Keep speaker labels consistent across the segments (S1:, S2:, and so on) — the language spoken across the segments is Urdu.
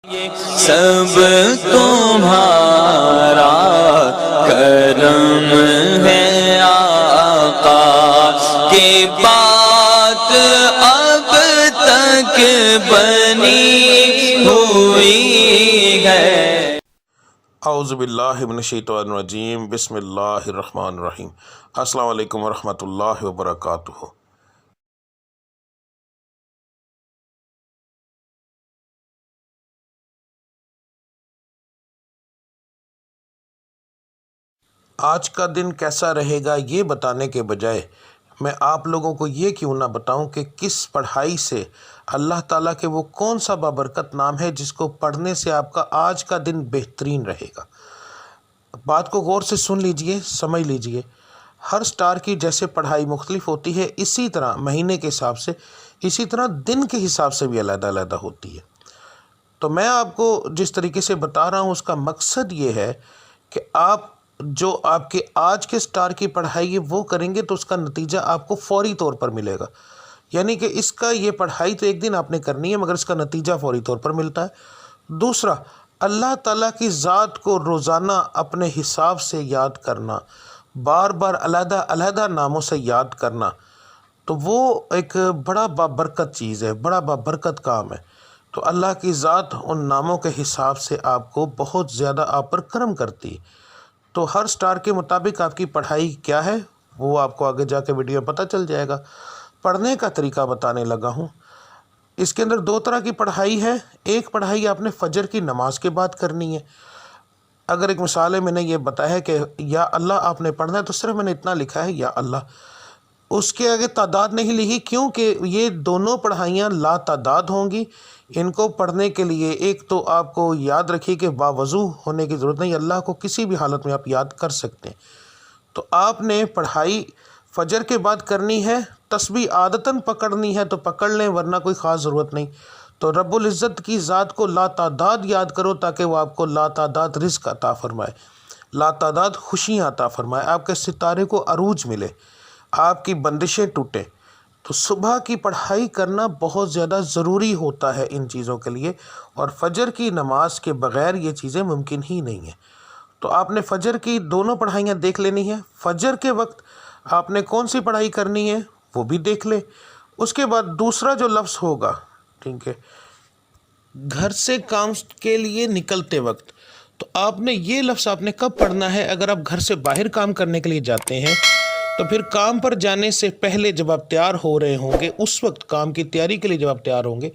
S1: سب تمہارا کرم ہے آقا کی بات اب تک بنی ہوئی ہے۔
S2: اعوذ باللہ من الشیطان الرجیم، بسم اللہ الرحمن الرحیم۔ السلام علیکم ورحمۃ اللہ وبرکاتہ۔ آج کا دن کیسا رہے گا یہ بتانے کے بجائے میں آپ لوگوں کو یہ کیوں نہ بتاؤں کہ کس پڑھائی سے اللہ تعالیٰ کے وہ کون سا بابرکت نام ہے جس کو پڑھنے سے آپ کا آج کا دن بہترین رہے گا۔ بات کو غور سے سن لیجئے، سمجھ لیجئے۔ ہر سٹار کی جیسے پڑھائی مختلف ہوتی ہے، اسی طرح مہینے کے حساب سے، اسی طرح دن کے حساب سے بھی علیحدہ علیحدہ ہوتی ہے۔ تو میں آپ کو جس طریقے سے بتا رہا ہوں اس کا مقصد یہ ہے کہ آپ جو آپ کے آج کے سٹار کی پڑھائی ہے وہ کریں گے تو اس کا نتیجہ آپ کو فوری طور پر ملے گا۔ یعنی کہ اس کا یہ پڑھائی تو ایک دن آپ نے کرنی ہے مگر اس کا نتیجہ فوری طور پر ملتا ہے۔ دوسرا، اللہ تعالیٰ کی ذات کو روزانہ اپنے حساب سے یاد کرنا، بار بار علیحدہ علیحدہ ناموں سے یاد کرنا، تو وہ ایک بڑا بابرکت چیز ہے، بڑا بابرکت کام ہے۔ تو اللہ کی ذات ان ناموں کے حساب سے آپ کو بہت زیادہ آپ پر کرم کرتی ہے۔ تو ہر سٹار کے مطابق آپ کی پڑھائی کیا ہے وہ آپ کو آگے جا کے ویڈیو میں پتہ چل جائے گا۔ پڑھنے کا طریقہ بتانے لگا ہوں۔ اس کے اندر دو طرح کی پڑھائی ہے۔ ایک پڑھائی آپ نے فجر کی نماز کے بعد کرنی ہے۔ اگر ایک مثال ہے، میں نے یہ بتایا ہے کہ یا اللہ آپ نے پڑھنا ہے تو صرف میں نے اتنا لکھا ہے یا اللہ، اس کے آگے تعداد نہیں لکھی، کیونکہ یہ دونوں پڑھائیاں لا تعداد ہوں گی۔ ان کو پڑھنے کے لیے ایک تو آپ کو یاد رکھیے کہ باوضو ہونے کی ضرورت نہیں، اللہ کو کسی بھی حالت میں آپ یاد کر سکتے ہیں۔ تو آپ نے پڑھائی فجر کے بعد کرنی ہے، تسبیح عادتاً پکڑنی ہے تو پکڑ لیں ورنہ کوئی خاص ضرورت نہیں۔ تو رب العزت کی ذات کو لا تعداد یاد کرو تاکہ وہ آپ کو لا تعداد رزق عطا فرمائے، لا تعداد خوشیاں عطا فرمائے، آپ کے ستارے کو عروج ملے، آپ کی بندشیں ٹوٹیں۔ تو صبح کی پڑھائی کرنا بہت زیادہ ضروری ہوتا ہے ان چیزوں کے لیے، اور فجر کی نماز کے بغیر یہ چیزیں ممکن ہی نہیں ہیں۔ تو آپ نے فجر کی دونوں پڑھائیاں دیکھ لینی ہیں۔ فجر کے وقت آپ نے کون سی پڑھائی کرنی ہے وہ بھی دیکھ لیں۔ اس کے بعد دوسرا جو لفظ ہوگا، ٹھیک ہے، گھر سے کام کے لیے نکلتے وقت، تو آپ نے یہ لفظ آپ نے کب پڑھنا ہے؟ اگر آپ گھر سے باہر کام کرنے کے لیے جاتے ہیں تو پھر کام پر جانے سے پہلے جب آپ تیار ہو رہے ہوں گے، اس وقت کام کی تیاری کے لیے جب آپ تیار ہوں گے،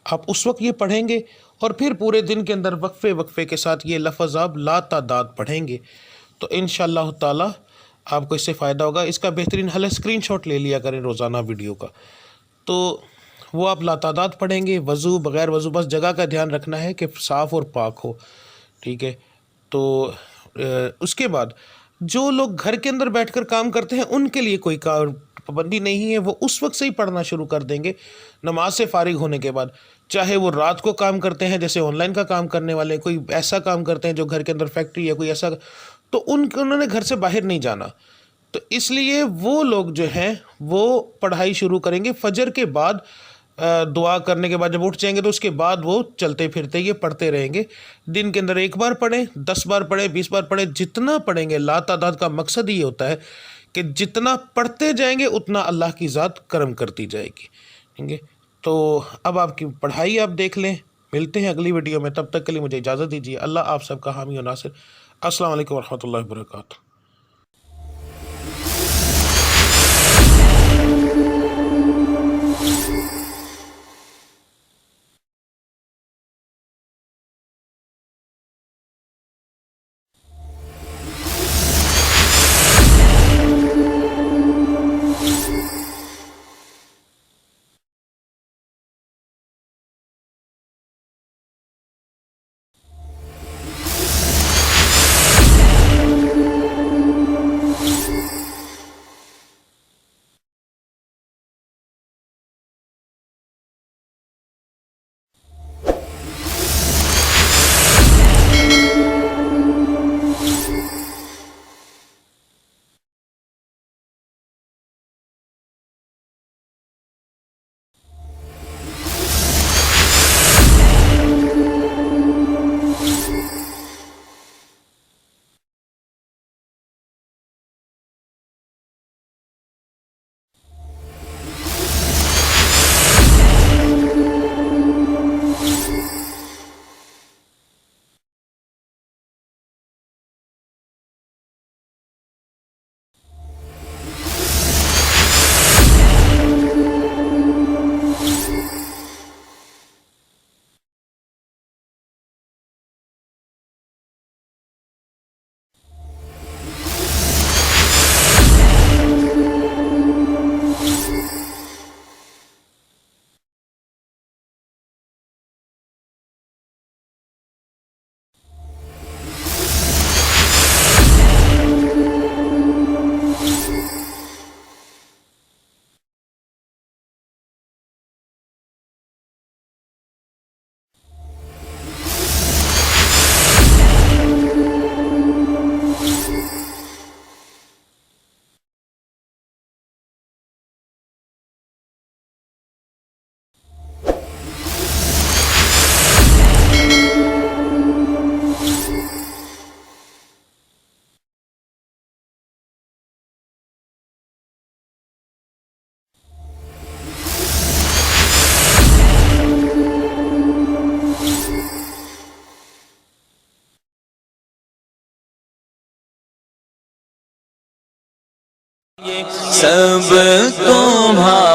S2: آپ اس وقت یہ پڑھیں گے، اور پھر پورے دن کے اندر وقفے وقفے کے ساتھ یہ لفظ آپ لا تعداد پڑھیں گے۔ تو انشاءاللہ تعالی آپ کو اس سے فائدہ ہوگا۔ اس کا بہترین حل ہے اسکرین شاٹ لے لیا کریں روزانہ ویڈیو کا، تو وہ آپ لا تعداد پڑھیں گے، وضو بغیر وضو، بس جگہ کا دھیان رکھنا ہے کہ صاف اور پاک ہو، ٹھیک ہے۔ تو اس کے بعد جو لوگ گھر کے اندر بیٹھ کر کام کرتے ہیں ان کے لیے کوئی پابندی نہیں ہے، وہ اس وقت سے ہی پڑھنا شروع کر دیں گے نماز سے فارغ ہونے کے بعد، چاہے وہ رات کو کام کرتے ہیں جیسے آن لائن کا کام کرنے والے، کوئی ایسا کام کرتے ہیں جو گھر کے اندر فیکٹری ہے کوئی ایسا، تو انہوں نے گھر سے باہر نہیں جانا، تو اس لیے وہ لوگ جو ہیں وہ پڑھائی شروع کریں گے فجر کے بعد، دعا کرنے کے بعد جب اٹھ جائیں گے تو اس کے بعد وہ چلتے پھرتے یہ پڑھتے رہیں گے۔ دن کے اندر 1 بار پڑھیں، 10 بار پڑھیں، 20 بار پڑھیں، جتنا پڑھیں گے۔ لا تعداد کا مقصد یہ ہوتا ہے کہ جتنا پڑھتے جائیں گے اتنا اللہ کی ذات کرم کرتی جائے گی، ٹھیک ہے۔ تو اب آپ کی پڑھائی آپ دیکھ لیں۔ ملتے ہیں اگلی ویڈیو میں، تب تک کے لیے مجھے اجازت دیجیے۔ اللہ آپ سب کا حامی و ناصر۔ السلام علیکم ورحمۃ اللہ وبرکاتہ۔
S1: سب تمہارا